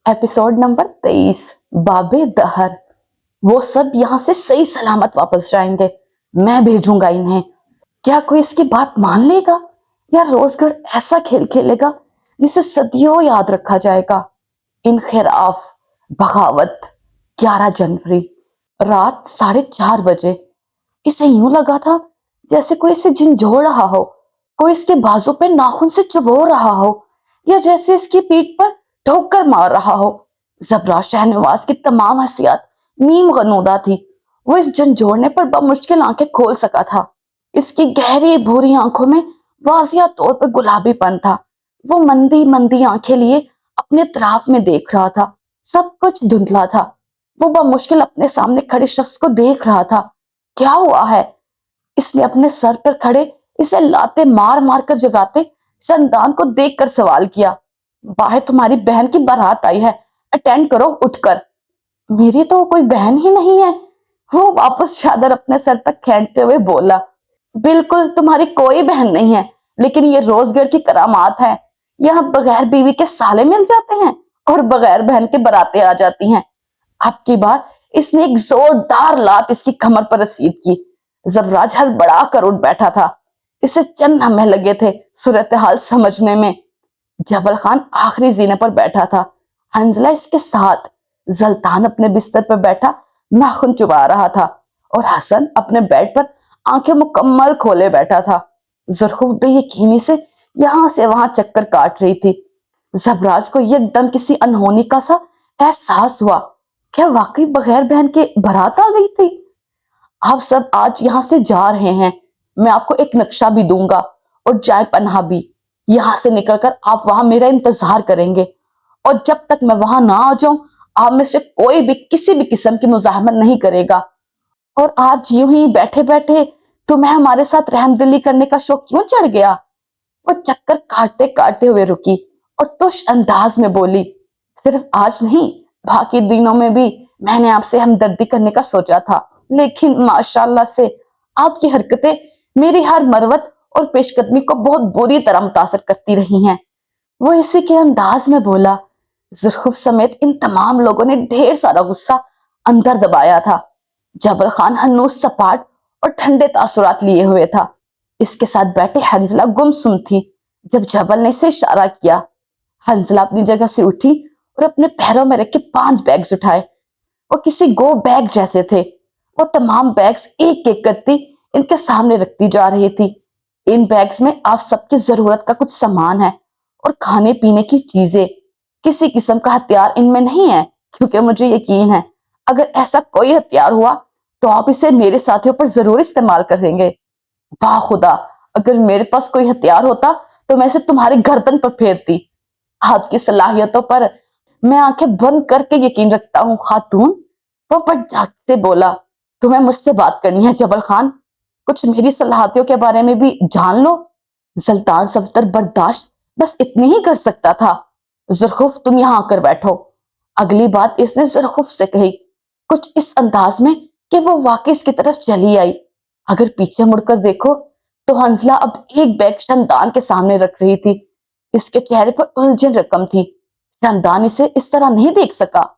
Episode number 23। बाबे दहर। वो सब यहाँ से सही सलामत वापस जाएंगे। मैं भेजूंगा इन्हें। क्या कोई इसकी बात मान लेगा या रोजगढ़ ऐसा खेल खेलेगा जिसे सदियों याद रखा जाएगा। इनखिराफ बगावत 11 जनवरी रात 4:30 बजे। इसे यूं लगा था जैसे कोई इसे झंझोड़ रहा हो, कोई इसके बाजू पे नाखून से चबो रहा हो या जैसे इसकी पीठ पर ठोकर मार रहा हो। जबरा शाहनवाज की तमाम हसियत नीम गनूदा थी। वो इस झंझोड़ने पर बमुश्किल आंखें खोल सका था। इसकी गहरी भूरी आंखों में वाजिया तौर पर गुलाबीपन था। वो मंदी मंदी आंखें लिए अपने तराफ में देख रहा था। सब कुछ धुंधला था। वो बमुश्किल अपने सामने खड़े शख्स को देख रहा था। क्या हुआ है? इसने अपने सर पर खड़े इसे लाते मार मार कर जगाते शंदान को देखकर सवाल किया। बाहर तुम्हारी बहन की बारात आई है, अटेंड करो उठकर। मेरी तो कोई बहन ही नहीं है। वो वापस चादर अपने सर तक खींचते हुए बोला। बिल्कुल तुम्हारी कोई बहन नहीं है, लेकिन ये रोजगढ़ की करामात है। यहाँ बगैर बीवी के साले मिल जाते हैं और बगैर बहन के बारातें आ जाती हैं। अब की बार इसने एक जोरदार लात इसकी कमर पर रसीद की। जबराज हड़बड़ा कर उठ बैठा था। इसे चंद लम्हे लगे थे सूरत हाल समझने में। जबल खान आखिरी जीने पर बैठा था, हंजला इसके साथ। जल्तान अपने बिस्तर पर बैठा नाखून चुबा रहा था और हसन अपने बेड पर आंखें मुकम्मल खोले बैठा था। जुल्फ बेयकीनी से यहां से वहां चक्कर काट रही थी। जबराज को एकदम किसी अनहोनी का सा एहसास हुआ। क्या वाकई बगैर बहन के बारात आ गई थी? आप सब आज यहाँ से जा रहे हैं। मैं आपको एक नक्शा भी दूंगा और जाए पन्हा भी। यहाँ से निकलकर आप वहां मेरा इंतजार करेंगे और जब तक मैं वहां ना आ जाऊं आप में से कोई भी किसी भी किस्म की मुजाहमत नहीं करेगा। और आज यूं ही बैठे बैठे तुम्हें हमारे साथ रहमदिली करने का शौक क्यों चढ़ गया? वो चक्कर काटते काटते हुए रुकी और तुष अंदाज में बोली। सिर्फ आज नहीं, बाकी दिनों में भी मैंने आपसे हमदर्दी करने का सोचा था, लेकिन माशाल्लाह से आपकी हरकतें मेरी हर मरवत और पेशकदमी को बहुत बुरी तरह मुतासर करती रही हैं। वो इसी के अंदाज में बोला। जुल्फ समेत इन तमाम लोगों ने ढेर सारा गुस्सा अंदर दबाया था। जबल खान हन्नूस सपाट और ठंडे तासुरात लिए हुए था। इसके साथ बैठे हंजला गुमसुम थी। जब जबल ने इसे इशारा किया, हंजला अपनी जगह से उठी और अपने पैरों में रखे 5 बैग्स उठाए। वो किसी गो बैग जैसे थे। वो तमाम बैग्स एक एक करती इनके सामने रखती जा रही थी। इन बैग्स में आप सबकी जरूरत का कुछ सामान है और खाने पीने की चीजें। किसी किस्म का हथियार इनमें नहीं है, क्योंकि मुझे यकीन है अगर ऐसा कोई हथियार हुआ तो आप इसे मेरे साथियों पर जरूर इस्तेमाल करेंगे। वाह खुदा, अगर मेरे पास कोई हथियार होता तो मैं इसे तुम्हारी गर्दन पर फेरती। आपकी सलाहियतों पर मैं आंखें बंद करके यकीन रखता हूँ खातून। वो बट जागते बोला। तुम्हें मुझसे बात करनी है जबल खान? कुछ मेरी सलाहियतों के बारे में भी जान लो। सुल्तान सफदर बर्दाश्त बस इतनी ही कर सकता था। जुल्फ तुम यहाँ आकर बैठो। अगली बात इसने जुल्फ से कही, कुछ इस अंदाज में कि वो वाकई इसकी तरफ चली आई। अगर पीछे मुड़कर देखो तो हंसला अब एक बैग शंदान के सामने रख रही थी। इसके चेहरे पर उलझन रकम थी। शंदान इसे इस तरह नहीं देख सका।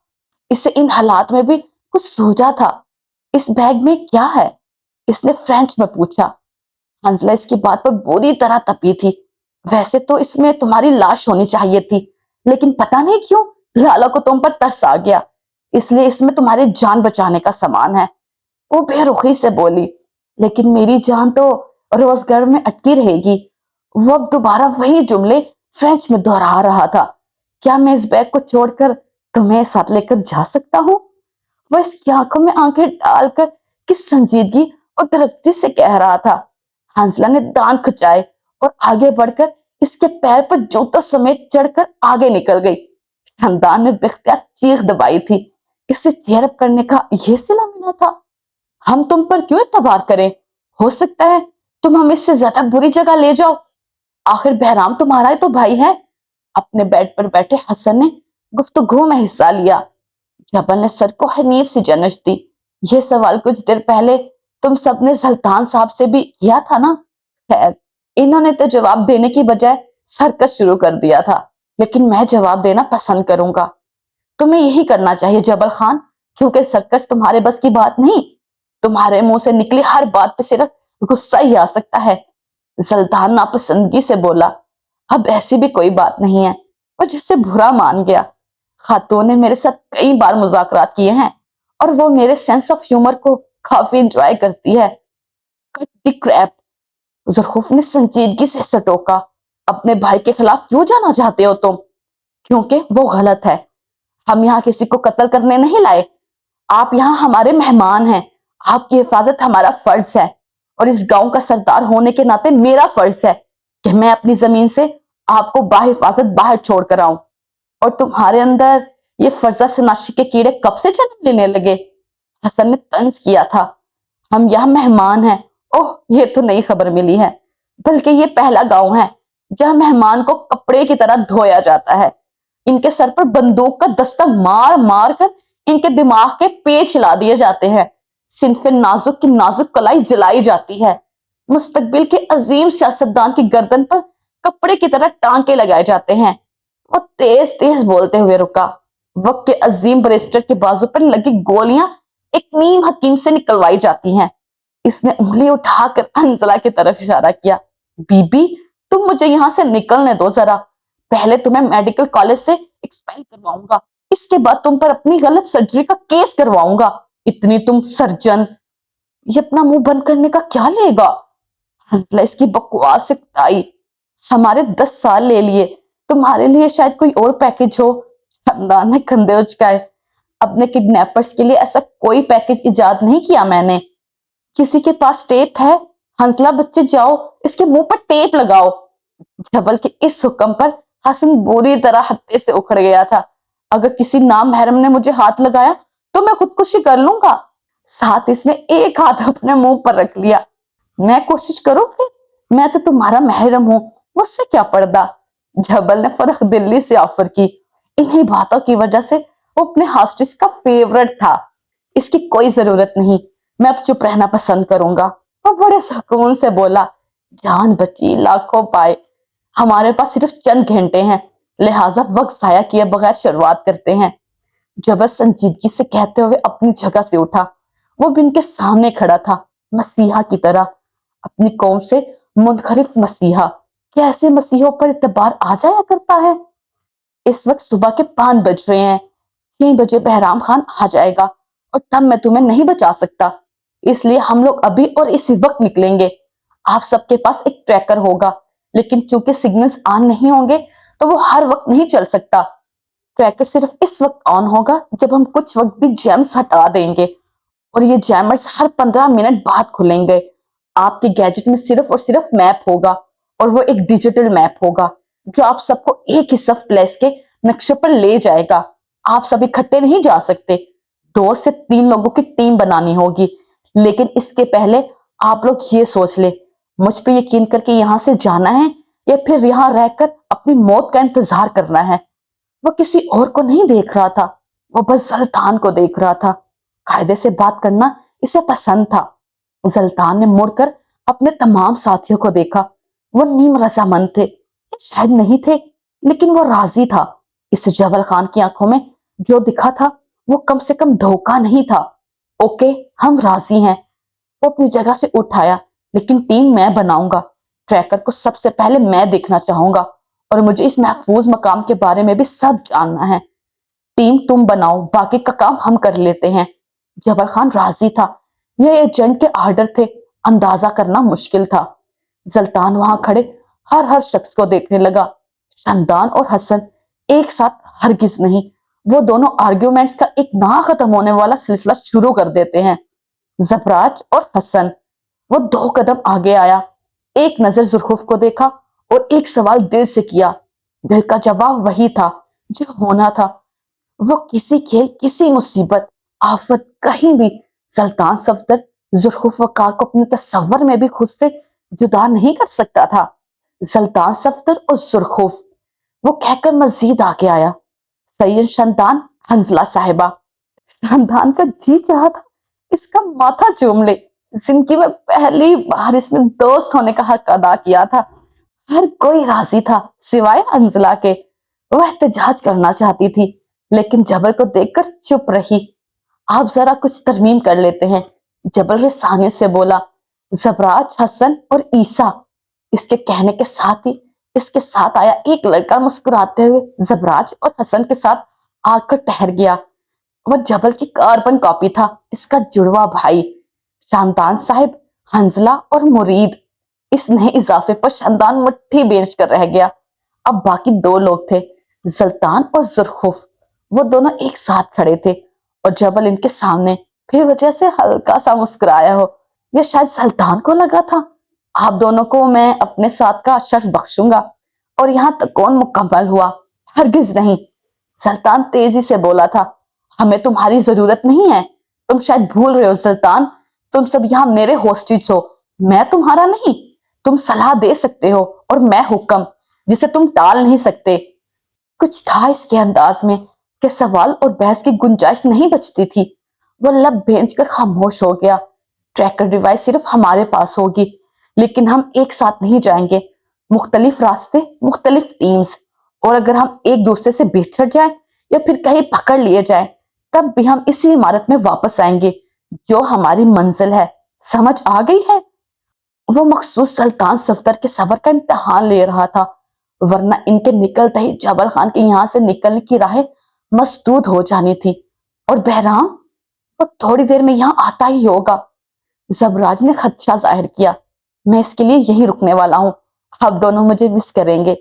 इसे इन हालात में भी कुछ सूझा था। इस बैग में क्या है? इसने फ्रेंच में पूछा। हंसला इसकी बात पर बुरी तरह तपी थी। वैसे तो इसमें तुम्हारी लाश होनी चाहिए थी, लेकिन पता नहीं क्यों लाला को तुम पर तरस आ गया, इसलिए इसमें तुम्हारी जान बचाने का सामान है। वो बेरुखी से बोली। लेकिन मेरी जान तो रोजगार में अटकी रहेगी। वो अब दोबारा वही जुमले फ्रेंच में दोहरा रहा था। क्या मैं इस बैग को छोड़कर तुम्हें साथ लेकर जा सकता हूँ? वो इसकी आंखों में आंखें डालकर किस संजीदगी और दृढ़ता से कह रहा था। हंसला ने दांत खिंचाए और आगे बढ़कर इसके पैर पर जूतों समेत चढ़कर आगे निकल गई। हमदान ने बेख्तियार चीख दबाई थी। इसे चेयरअप करने का यह सिला मिला था। हम तुम पर क्यों एतबार करें? हो सकता है तुम हमें इससे ज्यादा बुरी जगह ले जाओ। आखिर बहराम तुम्हारा ही तो भाई है। अपने बेड पर बैठे हसन ने गुफ्तगू में हिस्सा लिया। जबल ने सर को हनीफ सी जनश दी। यह सवाल कुछ देर पहले तुम सबने सुल्तान साहब से भी किया था ना? खैर, इन्होंने तो जवाब देने की बजाय सरकस शुरू कर दिया था, लेकिन मैं जवाब देना पसंद करूंगा। तुम्हें यही करना चाहिए जबल खान, क्योंकि सर्कस तुम्हारे बस की बात नहीं। तुम्हारे मुंह से निकली हर बात पे सिर्फ गुस्सा ही आ सकता है। सुल्तान नापसंदगी से बोला, अब ऐसी भी कोई बात नहीं है। और जैसे बुरा मान गया। खातून ने मेरे साथ कई बार मुज़ाकरात किए हैं और वो मेरे सेंस ऑफ ह्यूमर को काफी एंजॉय करती है। Cut the Krebs. ज़ुल्फ़ ने संजीदगी से सटोका। अपने भाई के खिलाफ क्यों जाना चाहते हो तुम? क्योंकि वो गलत है। हम यहाँ किसी को कत्ल करने नहीं लाए। आप यहाँ हमारे मेहमान हैं। आपकी हिफाजत हमारा फर्ज है और इस गांव का सरदार होने के नाते मेरा फर्ज है कि मैं अपनी जमीन से आपको बाहिफाजत बाहर छोड़ कर आऊं। और तुम्हारे अंदर ये फर्जा शनाशी के कीड़े कब से जन्म लेने लगे? हसन ने तंज किया था। हम यहाँ मेहमान हैं। ओह, ये तो नई खबर मिली है। बल्कि ये पहला गांव है जहाँ मेहमान को कपड़े की तरह धोया जाता है। इनके सर पर बंदूक का दस्ता मार मार कर इनके दिमाग के पेच ला दिए जाते हैं। सिनफे नाजुक की नाजुक कलाई जलाई जाती है। मुस्तकबिल के अजीम सियासतदान की गर्दन पर कपड़े की तरह टांके लगाए जाते हैं। वो तेज तेज बोलते हुए रुका। वक्त के अजीम बैरिस्टर के बाजू पर लगी गोलियां एक नीम हकीम से निकलवाई जाती हैं। इसने उंगली उठाकर अंजला की तरफ इशारा किया। बीबी, तुम मुझे यहां से निकलने दो जरा। पहले तुम्हें मेडिकल कॉलेज से एक्सपेल करवाऊंगा, इसके बाद तुम पर अपनी गलत सर्जरी का केस करवाऊंगा। इतनी तुम सर्जन, ये अपना मुंह बंद करने का क्या लेगा? हंसला इसकी बकवास से ताई। हमारे 10 साल ले लिए, तुम्हारे लिए शायद कोई और पैकेज हो। खानदान ने कंधे उचकाए। अपने किडनैपर्स के लिए ऐसा कोई पैकेज इजाद नहीं किया मैंने। किसी के पास टेप है? हंसला बच्चे जाओ, इसके मुंह पर टेप लगाओ। जबल के इस हुक्म पर हसन बुरी तरह हत्थे से उखड़ गया था। अगर किसी नाम महरम ने मुझे हाथ लगाया तो मैं खुदकुशी कर लूंगा। साथ इसने एक हाथ अपने मुंह पर रख लिया। मैं कोशिश करूं फिर? मैं तो तुम्हारा महरम हूं, मुझसे क्या पर्दा? जबल ने फर्क दिल्ली से ऑफर की। इन्हीं बातों की वजह से वो अपने हॉस्टेस का फेवरेट था। इसकी कोई जरूरत नहीं, मैं अब चुप रहना पसंद करूंगा। वो बड़े सुकून से बोला, जान बची लाखों पाए। हमारे पास सिर्फ चंद घंटे हैं, लिहाजा वक्त जाया किए बगैर शुरुआत करते हैं। जबल संजीदगी से कहते हुए अपनी जगह से उठा। वो भी इनके सामने खड़ा था, मसीहा की तरह। अपनी कौम से मुनखरिफ मसीहा। क्या ऐसे मसीहों पर इतबार आ जाया करता है? इस वक्त सुबह के 5 बज रहे हैं। 6 बजे बहराम खान आ जाएगा और तब मैं तुम्हें नहीं बचा सकता। इसलिए हम लोग अभी और इसी वक्त निकलेंगे। आप सबके पास एक ट्रैकर होगा, लेकिन चूंकि सिग्नल्स ऑन नहीं होंगे तो वो हर वक्त नहीं चल सकता। ट्रैकर सिर्फ इस वक्त ऑन होगा जब हम कुछ वक्त भी जैम्स हटा देंगे और ये जैमर्स हर 15 मिनट बाद खुलेंगे। आपके गैजेट में सिर्फ और सिर्फ मैप होगा और वो एक डिजिटल मैप होगा जो आप सबको एक ही सफ प्लेस के नक्शे पर ले जाएगा। आप सब इकट्ठे नहीं जा सकते। 2 से 3 लोगों की टीम बनानी होगी, लेकिन इसके पहले आप लोग ये सोच ले, मुझ पे यकीन करके यहाँ से जाना है या फिर यहाँ रहकर अपनी मौत का इंतजार करना है। वो किसी और को नहीं देख रहा था, वो बस सुल्तान को देख रहा था। कायदे से बात करना इसे पसंद था। सुल्तान ने मुड़कर अपने तमाम साथियों को देखा। वो नीम रजामंद थे, शायद नहीं थे, लेकिन वो राजी था। इस जबल खान की आंखों में जो दिखा था वो कम से कम धोखा नहीं था। ओके, हम राजी हैं। वो अपनी जगह से उठाया, लेकिन टीम मैं बनाऊंगा। ट्रैकर को सबसे पहले मैं देखना चाहूंगा और मुझे इस महफूज मकाम के बारे में भी सब जानना है। टीम तुम बनाओ, बाकी का काम हम कर लेते हैं। जबल खान राजी था। यह एजेंट के आर्डर थे, अंदाजा करना मुश्किल था। सुल्तान वहां खड़े हर शख्स को देखने लगा। शानदान और हसन एक साथ हरगिज नहीं। वो दोनों आर्ग्यूमेंट्स का एक ना खत्म होने वाला सिलसिला शुरू कर देते हैं। जबराज और हसन। वो 2 कदम आगे आया, एक नजर जुल्फ़ को देखा और एक सवाल दिल से किया। दिल का जवाब वही था जो होना था। वो किसी खेल, किसी मुसीबत, आफत, कहीं भी सुल्तान सफदर जुल्फ़ वक़ार को अपने तस्वर में भी खुद से जुदा नहीं कर सकता था। सुल्तान सफदर और जुल्फ़, वो कहकर मजीद आगे आया, सैयद शानदान हंजला साहिबा। शानदान का जी चाहा था इसका माथा चूम ले। जिंदगी में पहली बार इसने दोस्त होने का हक अदा किया था। हर कोई राजी था सिवाय हंजला के। वह एहतजाज करना चाहती थी, लेकिन जबल को देखकर चुप रही। आप जरा कुछ तरमीम कर लेते हैं, जबल रसानी से बोला। जबराज, हसन और ईसा। इसके कहने के साथ ही इसके साथ आया एक लड़का मुस्कुराते हुए जबराज और हसन के साथ आकर ठहर गया। वह जबल की कार्बन कॉपी था, इसका जुड़वा भाई शामदान साहिब, हंजला और मुरीद। इस नए इजाफे पर शामदान मुट्ठी बेच कर रह गया। अब बाकी दो लोग थे, सुल्तान और जुरखुफ। वो दोनों एक साथ खड़े थे और जबल इनके सामने फिर वजह से हल्का सा मुस्कुराया हो। यह शायद सुल्तान को लगा था, आप दोनों को मैं अपने साथ का शर्फ बख्शूंगा। और यहाँ तक कौन मुकम्मल हुआ? हरगिज नहीं। सुल्तान तेजी से बोला था, हमें तुम्हारी जरूरत नहीं है। तुम शायद भूल रहे हो सुल्तान, तुम सब यहाँ मेरे होस्टेज हो, मैं तुम्हारा नहीं। तुम सलाह दे सकते हो और मैं हुक्म, जिसे तुम टाल नहीं सकते। कुछ था इसके अंदाज में कि सवाल और बहस की गुंजाइश नहीं बचती थी। वो लब भेज कर खामोश हो गया। ट्रैकर डिवाइस सिर्फ हमारे पास होगी, लेकिन हम एक साथ नहीं जाएंगे। मुख्तलिफ रास्ते, मुख्तलिफ टीम्स। और अगर हम एक दूसरे से बिछड़ जाएं या फिर कहीं पकड़ लिए जाएं, तब भी हम इसी इमारत में वापस आएंगे जो हमारी मंजिल है। समझ आ गई है? वो मखसूस सुल्तान सफदर के सब्र का इम्तिहान ले रहा था, वरना इनके निकलते ही जबल खान के यहाँ से निकलने की राहें मसदूद हो जानी थी। और बहराम, वो थोड़ी देर में यहाँ आता ही होगा। जबराज ने खदशा जाहिर किया। मैं इसके लिए यही रुकने वाला हूँ। आप दोनों मुझे मिस करेंगे,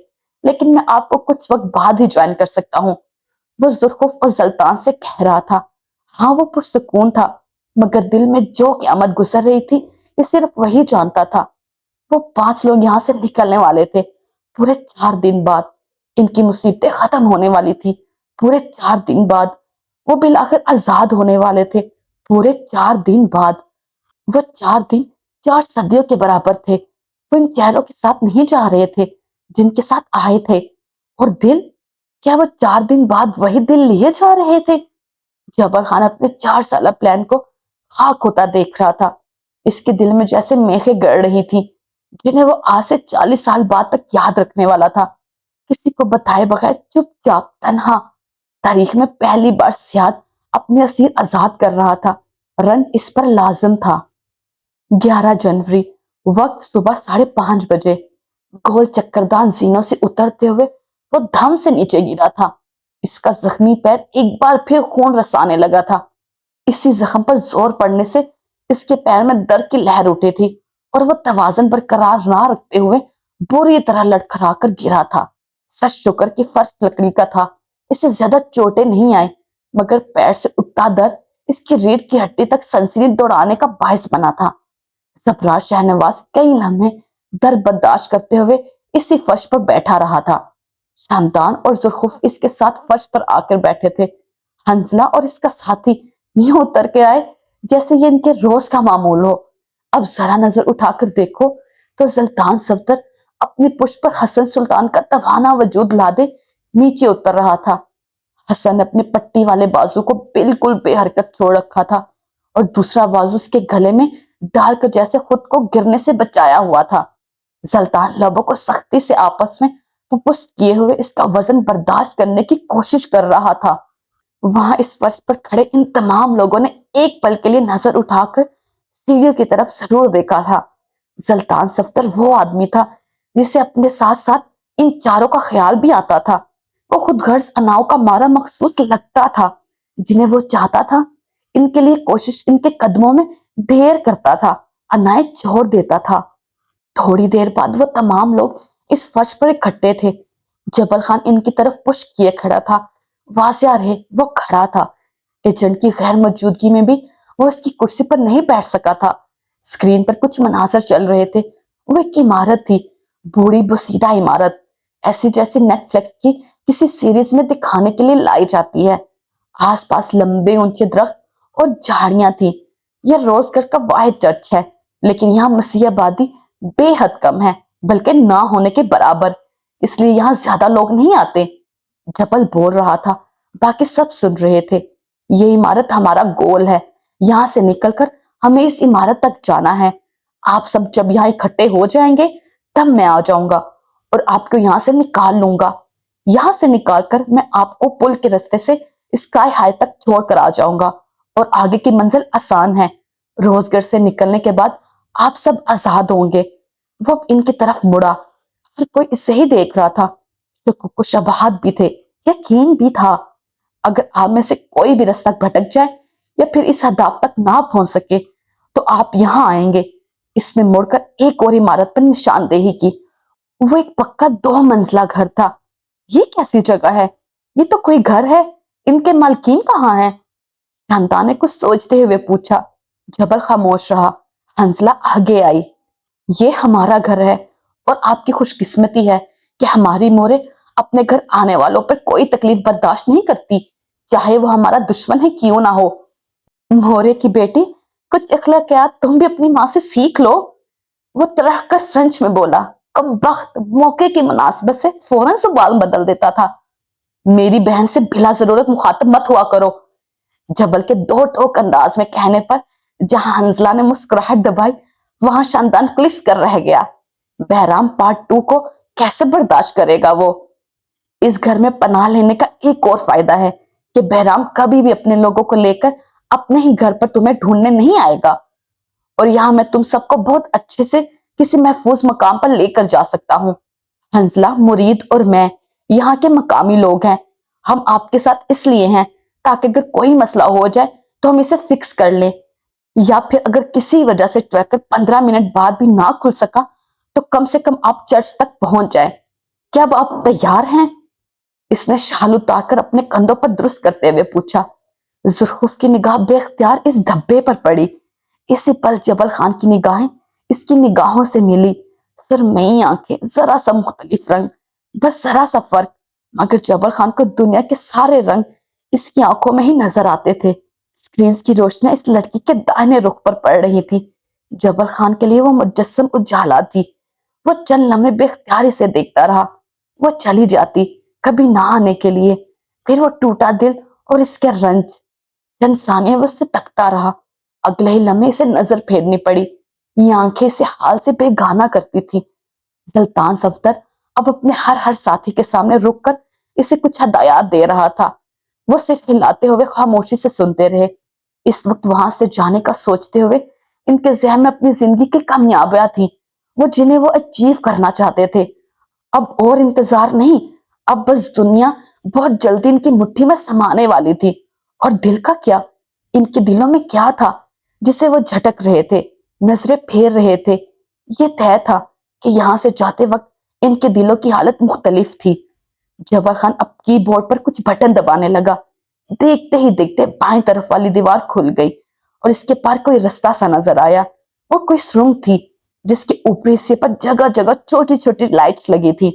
लेकिन मैं आपको कुछ वक्त बाद ही ज्वाइन कर सकता हूँ। वो जुल्कुफ और सुल्तान से कह रहा था। हाँ, वो पुरसुकून था, मगर दिल में जो क़यामत गुजर रही थी ये सिर्फ वही जानता था। वो 5 लोग यहाँ से निकलने वाले थे पूरे 4 दिन बाद। इनकी मुसीबतें खत्म होने वाली थी पूरे 4 दिन बाद। वो बिलाखिर आजाद होने वाले थे पूरे 4 दिन बाद। वो 4 दिन 4 सदियों के बराबर थे। वो इन चेहरों के साथ नहीं जा रहे थे जिनके साथ आए थे। और दिल, क्या वो 4 दिन बाद वही दिल लिए जा रहे थे? जबर खान अपने 4 साल प्लान को खाक होता देख रहा था। इसके दिल में जैसे मेखें गड़ रही थी, जिन्हें वो आज से 40 साल बाद तक याद रखने वाला था। किसी को बताए बगैर चुपचाप तन्हा तारीख में पहली बार सियाद अपने असीर आजाद कर रहा था। रंज इस पर लाजम था। 11 जनवरी, वक्त सुबह 5:30 बजे। गोल चक्करदार जीनों से उतरते हुए वो धम से नीचे गिरा था। इसका जख्मी पैर एक बार फिर खून रसाने लगा था। इसी जख्म पर जोर पड़ने से इसके पैर में दर्द की लहर उठी थी और वो तवाजन बरकरार ना रखते हुए बुरी तरह लड़खड़ा कर गिरा था। सच शुक्र कि फर्श लकड़ी का था, इसे ज्यादा चोटें नहीं आई, मगर पैर से उठता दर्द इसकी रीढ़ की हड्डी तक सनसनी दौड़ाने का बायस बना था। जबराज शाहनवाज कई लम्हे दर्द बर्दाश्त करते हुए इसी फर्श पर बैठा रहा था। शामदान और जुल्कुफ इसके साथ फर्श पर आकर बैठे थे। हंसला और इसका साथी यूं उतर के आए जैसे ये इनके रोज का मामूल हो। अब जरा नजर उठाकर देखो तो सुल्तान सफदर अपनी पुष्प पर हसन सुल्तान का तवाना वजूद लादे नीचे उतर रहा था। हसन अपने पट्टी वाले बाजू को बिल्कुल बेहरकत छोड़ रखा था और दूसरा बाजू उसके गले में डालकर जैसे खुद को गिरने से बचाया हुआ था। सुल्तान लबों को सख्ती से आपस में पुष्ट किए हुए इसका वजन बर्दाश्त करने की कोशिश कर रहा था। वहां इस फर्श पर खड़े इन तमाम लोगों ने एक पल के लिए नजर उठाकर सीढ़ियों की तरफ जरूर देखा था। सुल्तान सफदर वो आदमी था जिसे अपने साथ साथ इन चारों का ख्याल भी आता था। वो खुद गर्ज अनाव का मारा मखसूस लगता था, जिन्हें वो चाहता था इनके लिए कोशिश इनके कदमों में ढेर करता था, अनाए छोड़ देता था। थोड़ी देर बाद वो तमाम लोग इस फर्श पर इकट्ठे थे। जबल खान इनकी तरफ पुश किए खड़ा था। वाजिया रहे वो खड़ा था। एजेंट की गैर मौजूदगी में भी वो उसकी कुर्सी पर नहीं बैठ सका था। स्क्रीन पर कुछ मनाजर चल रहे थे। वो एक इमारत थी, बूढ़ी बुसीदा इमारत, ऐसी जैसी नेटफ्लिक्स की किसी सीरीज में दिखाने के लिए लाई जाती है। आसपास लंबे ऊंचे दरख्त और झाड़ियां थी। यह रोजगर का वाहिद चर्च है, लेकिन यहाँ मसीह आबादी बेहद कम है, बल्कि ना होने के बराबर। इसलिए यहाँ ज्यादा लोग नहीं आते। जबल बोल रहा था, बाकी सब सुन रहे थे। ये इमारत हमारा गोल है। यहाँ से निकलकर हमें इस इमारत तक जाना है। आप सब जब यहाँ इकट्ठे हो जाएंगे तब मैं आ जाऊंगा और आपको यहाँ से निकाल लूंगा। यहाँ से निकालकर मैं आपको पुल के रास्ते से स्काई हाई तक छोड़ कर आ जाऊंगा और आगे की मंजिल आसान है। रोजगढ़ से निकलने के बाद आप सब आजाद होंगे। वो अब इनकी तरफ मुड़ा। हर कोई इसे ही देख रहा था। कुछ शबहात भी थे, यकीन भी था। अगर आप में से कोई भी रास्ता भटक जाए या फिर इस हदाफ तक ना पहुंच सके तो आप यहाँ आएंगे। इसने मुड़कर एक और इमारत पर निशानदेही की। वो एक पक्का 2 मंजिला घर था। ये कैसी जगह है? ये तो कोई घर है। इनके मालकीन कहाँ हैं? शांता ने कुछ सोचते हुए पूछा। जबल खामोश रहा। हंसला आगे आई। ये हमारा घर है और आपकी खुशकिस्मती है कि हमारी मोरे अपने घर आने वालों पर कोई तकलीफ बर्दाश्त नहीं करती, चाहे वो हमारा दुश्मन है क्यों ना हो। मोरे की बेटी, कुछ अखलाकियात तुम भी अपनी माँ से सीख लो। वो तरह कर फ्रेंच में बोला। कमबख्त मौके की मुनासिबत से फौरन सवाल बदल देता था। मेरी बहन से बिला जरूरत मुखातब मत हुआ करो। जबल के 2 टोक अंदाज में कहने पर जहां हंसला ने मुस्कुराहट दबाई, वहां शानदान क्लिस कर रह गया। बहराम पार्ट 2 को कैसे बर्दाश्त करेगा वो? इस घर में पनाह लेने का एक और फायदा है कि बहराम कभी भी अपने लोगों को लेकर अपने ही घर पर तुम्हें ढूंढने नहीं आएगा और यहाँ मैं तुम सबको बहुत अच्छे से किसी महफूज मकाम पर लेकर जा सकता हूँ। हंसला, मुरीद और मैं यहाँ के मकामी लोग हैं। हम आपके साथ इसलिए हैं ताकि अगर कोई मसला हो जाए तो हम इसे फिक्स कर लें, या फिर अगर किसी वजह से ट्रैकर 15 मिनट बाद भी ना खुल सका तो कम से कम आप चर्च तक पहुंच जाए। क्या अब आप तैयार हैं? इसने शाल उतारकर अपने कंधों पर दुरुस्त करते हुए पूछा। जुल्फ की निगाह बेख्तियार इस धब्बे पर पड़ी। इसी पल जबल खान की निगाहें इसकी निगाहों से मिली। सुरमई आंखें, जरा सा मुख्तलिफ रंग, बस जरा सा फर्क, मगर जबल खान को दुनिया के सारे रंग इसकी आंखों में ही नजर आते थे। स्क्रीन की रोशनी इस लड़की के दाहिने रुख पर पड़ रही थी। जबल खान के लिए वो मुजस्सम उजाला थी। वो चंद लम्हे बेख्तियारी से देखता रहा। वो चली जाती, कभी ना आने के लिए। फिर वो टूटा दिल और इसके रंज। चंद सानिया वो उससे तकता रहा। अगले ही लम्हे इसे नजर फेरनी पड़ी। ये आंखें इसे हाल से बेगाना करती थी। सुल्तान सफदर अब अपने हर हर साथी के सामने रुककर इसे कुछ हदायत दे रहा था। वो सिर हिलाते हुए खामोशी से सुनते रहे। इस वक्त वहां से जाने का सोचते हुए इनके ज़हन में अपनी जिंदगी की कामयाबियां थी, वो जिन्हें वो अचीव करना चाहते थे। अब और इंतजार नहीं, अब बस दुनिया बहुत जल्दी इनकी मुट्ठी में समाने वाली थी। और दिल का क्या? इनके दिलों में क्या था जिसे वो झटक रहे थे, नजरें फेर रहे थे? ये तय था कि यहाँ से जाते वक्त इनके दिलों की हालत मुख्तलिफ थी। जबर खान अब कीबोर्ड पर कुछ बटन दबाने लगा। देखते ही देखते बाएं तरफ वाली दीवार खुल गई और इसके पार कोई रास्ता सा नजर आया। वो कोई सुरंग थी जिसके ऊपरी हिस्से पर जगह जगह छोटी छोटी लाइट्स लगी थी।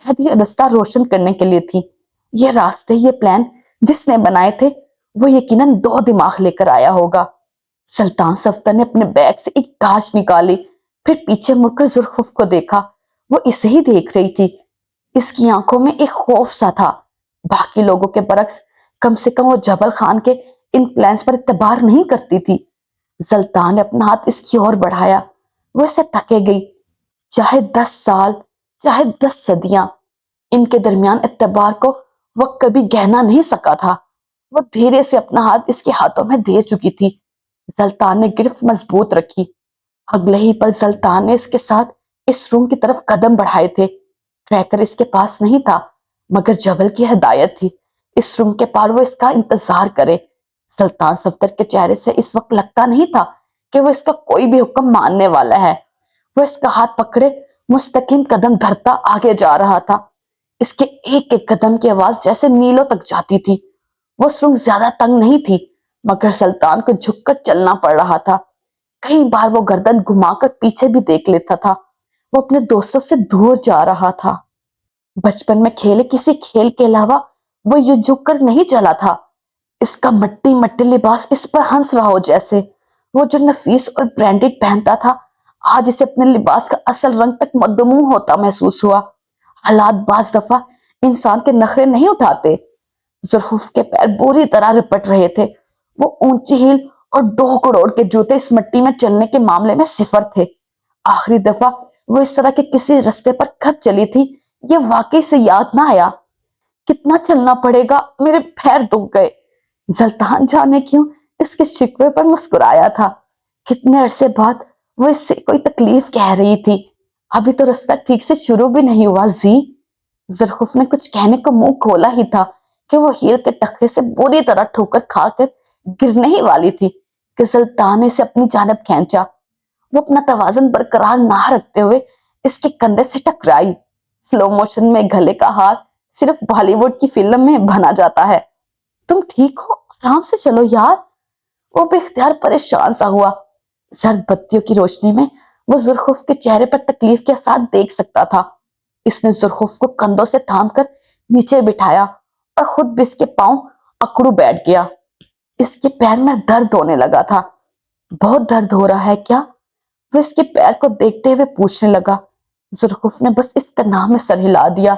शायद ये रास्ता रोशन करने के लिए थी। ये रास्ते, ये प्लान जिसने बनाए थे वो यकीनन 2 दिमाग लेकर आया होगा। सुल्तान सफ्दर ने अपने बैग से एक टार्च निकाली, फिर पीछे मुड़कर जुल्फ को देखा। वो इसे ही देख रही थी। इसकी आंखों में एक खौफ सा था। बाकी लोगों के बरक्स कम से कम वो जबल खान के इन प्लान्स पर इतबार नहीं करती थी। सुल्तान ने अपना हाथ इसकी ओर बढ़ाया। वो इसे तके गई। चाहे 10 साल, चाहे 10 सदियां, इनके दरमियान इतबार को वो कभी गहना नहीं सका था। वो धीरे से अपना हाथ इसके हाथों में दे चुकी थी। सुल्तान ने गिरफ्त मजबूत रखी। अगले ही पल सुल्तान ने इसके साथ इस रूम की तरफ कदम बढ़ाए थे। ट्रैकर इसके पास नहीं था, मगर जबल की हिदायत थी इस रूम के पार वो इसका इंतजार करे। सुल्तान सफ्दर के चेहरे से इस वक्त लगता नहीं था कि वो इसका कोई भी हुक्म मानने वाला है। वो इसका हाथ पकड़े मुस्तकिम कदम धरता आगे जा रहा था। इसके एक एक कदम की आवाज जैसे मीलों तक जाती थी। वो सुरंग ज्यादा तंग नहीं थी, मगर सुल्तान को झुककर चलना पड़ रहा था। कई बार वो गर्दन घुमाकर पीछे भी देख लेता था। वो अपने दोस्तों से दूर जा रहा था। बचपन में खेले किसी खेल के अलावा वो ये झुककर नहीं चला था। इसका मट्टी मट्टी लिबास इस पर हंस रहा हो जैसे। वो जो नफीस और ब्रांडेड पहनता था, आज इसे अपने लिबास का असल रंग तक मदमू होता महसूस हुआ। हालात बाज दफा इंसान के नखरे नहीं उठाते। जुल्फ के पैर बुरी तरह रिपट रहे थे। वो ऊंची हील और 2 करोड़ के जूते इस मिट्टी में चलने के मामले में सिफर थे। आखिरी दफा वो इस तरह के किसी रास्ते पर कब चली थी, ये वाकई से याद ना आया। कितना चलना पड़ेगा, मेरे पैर दुख गए। زلطان جانے کیوں اس کے شکوے پر مسکرایا تھا۔ کتنے عرصے بعد وہ اس سے کوئی تکلیف کہہ رہی تھی۔ ابھی تو رستہ ٹھیک سے شروع بھی نہیں ہوا زی۔ زرخوف نے کچھ کہنے کو منہ کھولا ہی تھا کہ وہ ہیل کے ٹخرے سے بری طرح ٹھوکر کھا کر گرنے ہی والی تھی کہ سلطان نے اسے اپنی جانب کھینچا۔ وہ اپنا توازن برقرار نہ رکھتے ہوئے اس کے کندھے سے ٹکرائی۔ سلو موشن میں گلے کا ہار صرف بالی ووڈ کی فلم میں بنا جاتا ہے۔ تم ٹھیک ہو؟ آرام سے چلو یار۔ وہ بے اختیار پریشان سا ہوا۔ زرد بتیوں کی روشنی میں وہ زرخوف کے چہرے پر تکلیف کے اثار دیکھ سکتا تھا۔ اس نے زرخوف کو کندھوں سے تھام کر نیچے بٹھایا اور خود بھی اس کے پاؤں اکڑو بیٹھ گیا۔ اس کے پیر میں درد ہونے لگا تھا۔ بہت درد ہو رہا ہے کیا؟ وہ اس کے پیر کو دیکھتے ہوئے پوچھنے لگا۔ زرخوف نے بس اس تناؤ میں سر ہلا دیا۔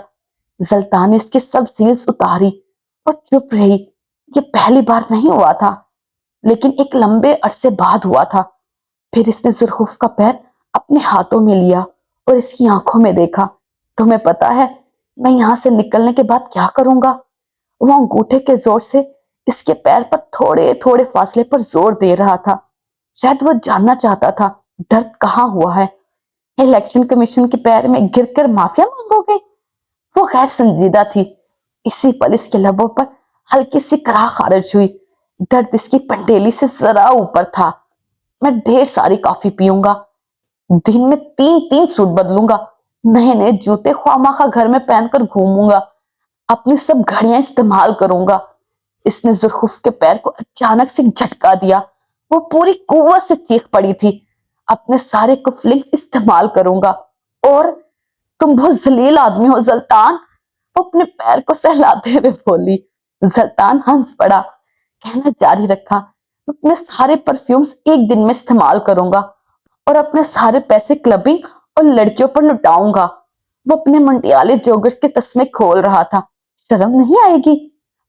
زلطان نے اس کی سب سیلز اتاری اور چپ رہی۔ یہ پہلی بار نہیں ہوا تھا، لیکن ایک لمبے عرصے بعد ہوا تھا۔ پھر اس نے زرخوف کا پیر اپنے ہاتھوں میں لیا اور اس کی آنکھوں میں دیکھا۔ تمہیں پتا ہے میں یہاں سے نکلنے کے بعد کیا کروں گا؟ وہ انگوٹھے کے زور سے اس کے پیر پر تھوڑے تھوڑے فاصلے پر زور دے رہا تھا۔ شاید وہ جاننا چاہتا تھا درد کہاں ہوا ہے۔ الیکشن کمیشن کے پیر میں گر کر معافیا مانگو گے؟ وہ غیر سنجیدہ تھی۔ اسی پل اس کے لبوں پر ہلکی سی کراہ خارج ہوئی۔ درد اس کی پنڈیلی سے ذرا اوپر تھا۔ میں ڈھیر ساری کافی پیوں گا، دن میں 3 سوٹ بدلوں گا، نئے نئے جوتے خواہ مخواہ گھر میں پہن کر گھوموں گا، اپنی سب گھڑیاں استعمال کروں گا۔ اس نے زرخوف کے پیر کو اچانک سے جھٹکا دیا۔ وہ پوری قوت سے چیخ پڑی تھی۔ اپنے سارے کفلنگ استعمال کروں گا۔ اور تم بہت ذلیل آدمی ہو زلطان، وہ اپنے پیر کو سہلاتے ہوئے بولی۔ زلطان ہنس پڑا، کہنا جاری رکھا، اپنے سارے پرفیومز ایک دن میں استعمال کروں گا اور اپنے سارے پیسے کلبنگ اور لڑکیوں پر لٹاؤں گا۔ وہ اپنے منڈیالے جوگٹ کے تسمے کھول رہا تھا۔ شرم نہیں آئے گی؟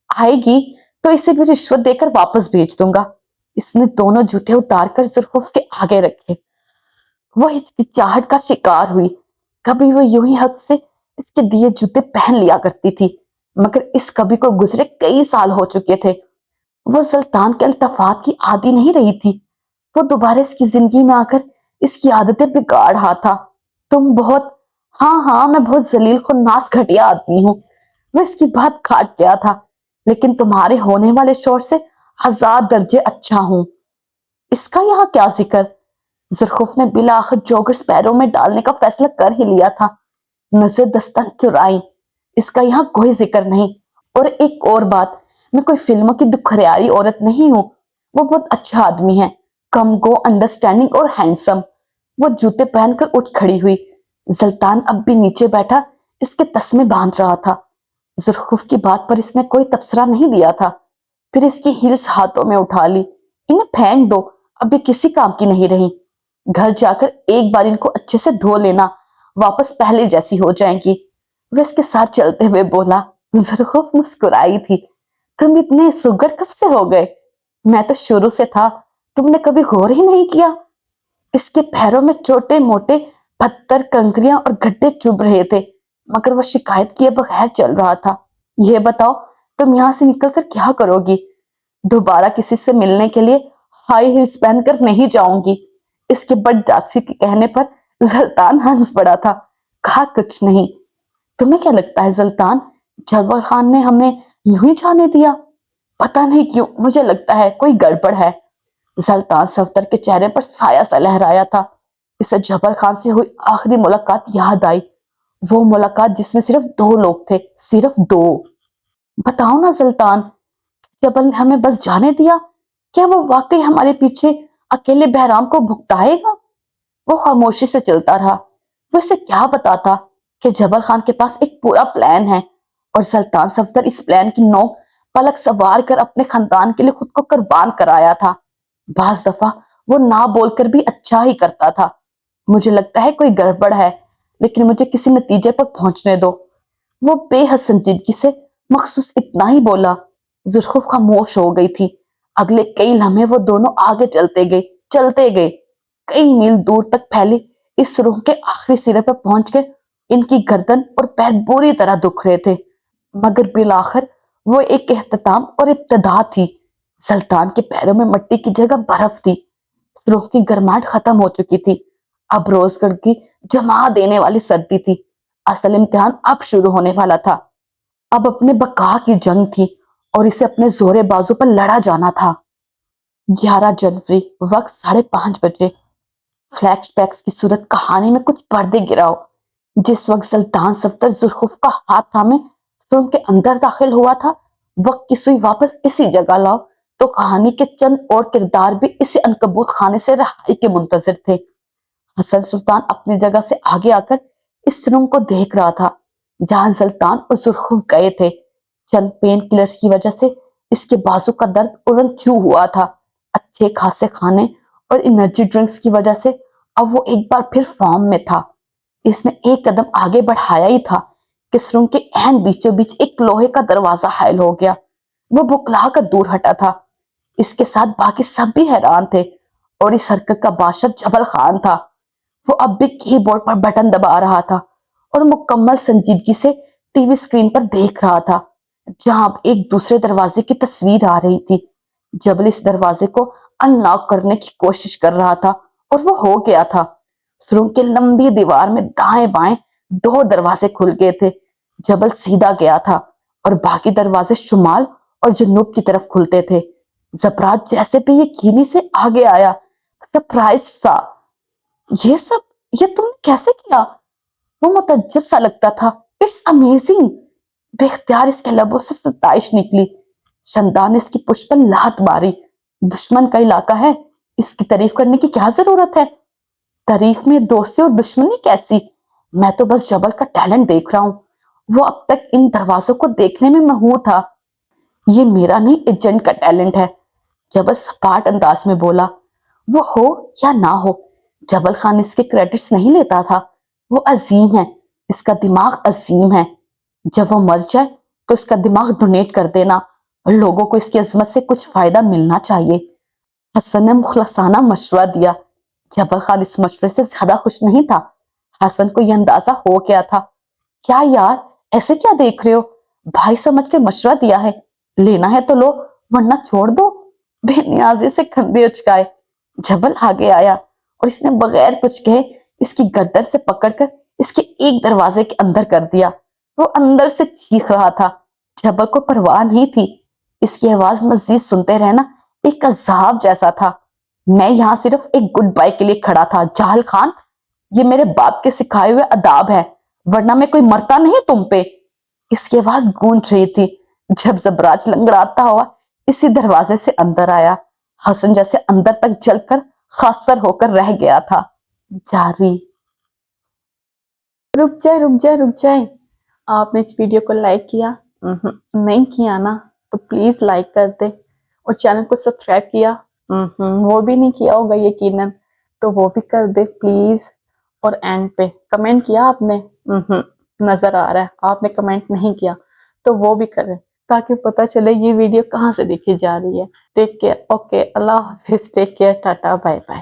آئے گی تو اسے بھی رشوت دے کر واپس بھیج دوں گا۔ اس نے دونوں جوتے اتار کر زرخوف کے آگے رکھے۔ وہ ہچکچاہٹ کا شکار ہوئی۔ کبھی وہ یوں ہی حد سے اس کے دیے جوتے پہن لیا کرتی تھی، مگر اس کبھی کو گزرے کئی سال ہو چکے تھے۔ وہ سلطان کے الطافات کی عادی نہیں رہی تھی۔ وہ دوبارہ اس کی زندگی میں آ کر اس کی عادتیں بگاڑ رہا تھا۔ تم بہت، ہاں میں بہت ذلیل خناس گھٹیا آدمی ہوں۔ وہ اس کی بات کاٹ گیا تھا، لیکن تمہارے ہونے والے شوہر سے 1000 درجے اچھا ہوں۔ اس کا یہاں کیا ذکر؟ زرخوف نے بالآخر جوگرز پیروں میں ڈالنے کا فیصلہ کر ہی لیا تھا۔ نظر دستن چرائی، اس کا یہاں کوئی ذکر نہیں۔ اور ایک اور بات، میں کوئی فلموں کی دکھریائی عورت نہیں ہوں۔ وہ بہت اچھا آدمی ہے، کم گو انڈرسٹینڈنگ اور ہینڈسم۔ وہ جوتے پہن کر اٹھ کھڑی ہوئی۔ زلطان اب بھی نیچے بیٹھا اس کے تسمے باندھ رہا تھا۔ زرخوف کی بات پر اس نے کوئی تبصرہ نہیں دیا تھا۔ پھر اس کی ہیلز ہاتھوں میں اٹھا لی۔ انہیں پھینک دو، اب یہ کسی کام کی نہیں رہی۔ گھر جا کر ایک بار ان کو اچھے سے دھو لینا، واپس پہلے جیسی ہو جائیں گی۔ وہ اس کے ساتھ چلتے ہوئے بولا۔ زرخوف مسکرائی تھی۔ تم اتنے سگڑ کب سے ہو گئے؟ میں تو شروع سے تھا، تم نے کبھی غور ہی نہیں کیا۔ اس کے پیروں میں چھوٹے موٹے پتھر، کنکریاں اور گڈھے چبھ رہے تھے، مگر وہ شکایت کیے بغیر چل رہا تھا۔ یہ بتاؤ تم یہاں سے نکل کر کیا کرو گی؟ دوبارہ کسی سے ملنے کے لیے ہائی ہیلز پہن کر نہیں جاؤں گی۔ اس کے بدجاسی کے کہنے پر زلطان ہنس پڑا تھا۔ کہا کچھ نہیں۔ تمہیں کیا لگتا ہے زلطان، جبر خان نے ہمیں یوں ہی جانے دیا؟ پتہ نہیں کیوں مجھے لگتا ہے کوئی گڑبڑ ہے۔ زلطان صفدر کے چہرے پر سایہ سا لہرایا تھا۔ اسے جبر خان سے ہوئی آخری ملاقات یاد آئی، وہ ملاقات جس میں صرف 2 لوگ تھے، صرف 2۔ بتاؤ نا زلطان، جبل نے ہمیں بس جانے دیا؟ کیا وہ واقعی ہمارے پیچھے اکیلے بہرام کو بھگتائے گا؟ وہ خاموشی سے چلتا رہا۔ وہ اسے کیا بتاتا کہ جبل خان کے پاس ایک پورا پلان ہے، اور سلطان صفدر اس پلان کی نوک پلک سوار کر اپنے خاندان کے لیے خود کو قربان کرایا تھا۔ بعض دفعہ وہ نہ بول کر بھی اچھا ہی کرتا تھا۔ مجھے لگتا ہے کوئی گڑبڑ ہے، لیکن مجھے کسی نتیجے پر پہنچنے دو۔ وہ بے حد سنجیدگی سے مخصوص اتنا ہی بولا۔ زرخوف خاموش ہو گئی تھی۔ اگلے کئی لمحے وہ دونوں آگے چلتے گئے۔ کئی میل دور تک پھیلی اس روح کے آخری سرے پر پہنچ کر ان کی گردن اور پیر بری طرح دکھ رہے تھے، مگر بالآخر وہ ایک اختتام اور ابتدا تھی سلطان کے پیروں میں مٹی کی جگہ برف تھی، روح کی گرماہٹ ختم ہو چکی تھی، اب روز گڑھ کی جما دینے والی سردی تھی، اصل امتحان اب شروع ہونے والا تھا، اب اپنے بقا کی جنگ تھی اور اسے اپنے زورے بازو پر لڑا جانا تھا۔ 11 جنوری، وقت 5:30 بجے، فلیش بیکس کی صورت کہانی میں کچھ پردے گراؤ۔ جس وقت سلطان صفدر ذوالفقار کا ہاتھ تھامے فلم کے اندر داخل ہوا تھا، وقت کی سوئی واپس اسی جگہ لاؤ تو کہانی کے چند اور کردار بھی اسی عنکبوت خانے سے رہائی کے منتظر تھے۔ حسن سلطان اپنی جگہ سے آگے آ کر اس روم کو دیکھ رہا تھا جہاں سلطان اور ذوالفقار گئے تھے۔ چند پین کلرز کی وجہ سے اس کے بازو کا درد اڑن کیوں ہوا تھا، اچھے خاصے کھانے اور انرجی ڈرنکس کی وجہ سے اب وہ ایک بار پھر فارم میں تھا۔ اس نے ایک قدم آگے بڑھایا ہی تھا کہ اس روم کے عین بیچوں بیچ ایک لوہے کا دروازہ حائل ہو گیا۔ وہ بکلا کر دور ہٹا تھا، اس کے ساتھ باقی سب بھی حیران تھے، اور اس حرکت کا بادشاہ جبل خان تھا۔ وہ اب بھی کی بورڈ پر بٹن دبا رہا تھا اور مکمل سنجیدگی سے ٹی وی اسکرین پر دیکھ رہا تھا جہاں اب ایک دوسرے دروازے کی تصویر آ رہی تھی۔ جبل اس دروازے کو ان لاک کرنے کی کوشش کر رہا تھا اور وہ ہو گیا تھا۔ روم کے لمبی دیوار میں دائیں بائیں 2 دروازے کھل گئے تھے۔ جبل سیدھا گیا تھا اور باقی دروازے شمال اور جنوب کی طرف کھلتے تھے۔ زبرات جیسے بھی یقینی سے آگے آیا، سرپرائز سا۔ یہ تم نے کیسے کیا؟ وہ متعجب سا لگتا تھا۔ It's amazing. بے اختیار اس کے لبوں سے ستائش نکلی۔ شندان نے اس کی پشت پر لات ماری۔ دشمن کا علاقہ ہے، اس کی تعریف کرنے کی کیا ضرورت ہے؟ تعریف میں دوستی اور دشمنی کیسی؟ میں تو بس جبل کا ٹیلنٹ دیکھ رہا ہوں۔ وہ اب تک ان دروازوں کو دیکھنے میں مہور تھا۔ یہ میرا نہیں، ایجنٹ کا ٹیلنٹ ہے، جبل سپاٹ انداز میں بولا۔ وہ ہو یا نہ ہو، جبل خان اس کے کریڈٹس نہیں لیتا تھا۔ وہ عظیم ہے، اس کا دماغ عظیم ہے۔ جب وہ مر جائے تو اس کا دماغ ڈونیٹ کر دینا، اور لوگوں کو اس کی عظمت سے کچھ فائدہ ملنا چاہیے۔ حسن نے مخلصانہ مشورہ دیا۔ جبل خان اس مشورے سے زیادہ خوش نہیں تھا۔ حسن کو یہ اندازہ ہو گیا تھا۔ کیا یار، ایسے کیا دیکھ رہے ہو؟ بھائی سمجھ کے مشورہ دیا ہے، لینا ہے تو لو ورنہ چھوڑ دو۔ بے نیازی سے کندھے اچکائے جبل آگے آیا اور اس نے بغیر کچھ کہے اس کی گردن سے پکڑ کر اس کے ایک دروازے کے اندر کر دیا۔ وہ اندر سے چیخ رہا تھا، جبل کو پرواہ نہیں تھی۔ اس کی آواز مزید سنتے رہنا ایک عذاب جیسا تھا۔ میں یہاں صرف ایک گڈ بائی کے لیے کھڑا تھا جاہل خان، یہ میرے باپ کے سکھائے ہوئے آداب ہے، ورنہ میں کوئی مرتا نہیں تم پہ۔ اس کی آواز گونج رہی تھی جب زبراج لنگڑاتا ہوا اسی دروازے سے اندر آیا۔ حسن جیسے اندر تک جل کر خاصر ہو کر رہ گیا تھا۔ جاری۔ رک جائے۔ آپ نے اس ویڈیو کو لائک کیا؟ نہیں کیا نا تو پلیز لائک کر دے، اور چینل کو سبسکرائب کیا؟ وہ بھی نہیں کیا ہوگا یقیناً، تو وہ بھی کر دے پلیز۔ اور اینڈ پہ کمنٹ کیا آپ نے؟ نظر آ رہا ہے آپ نے کمنٹ نہیں کیا، تو وہ بھی کریں تاکہ پتہ چلے یہ ویڈیو کہاں سے دیکھی جا رہی ہے۔ ٹیک کیئر، اوکے، اللہ حافظ، take care, tata, bye bye.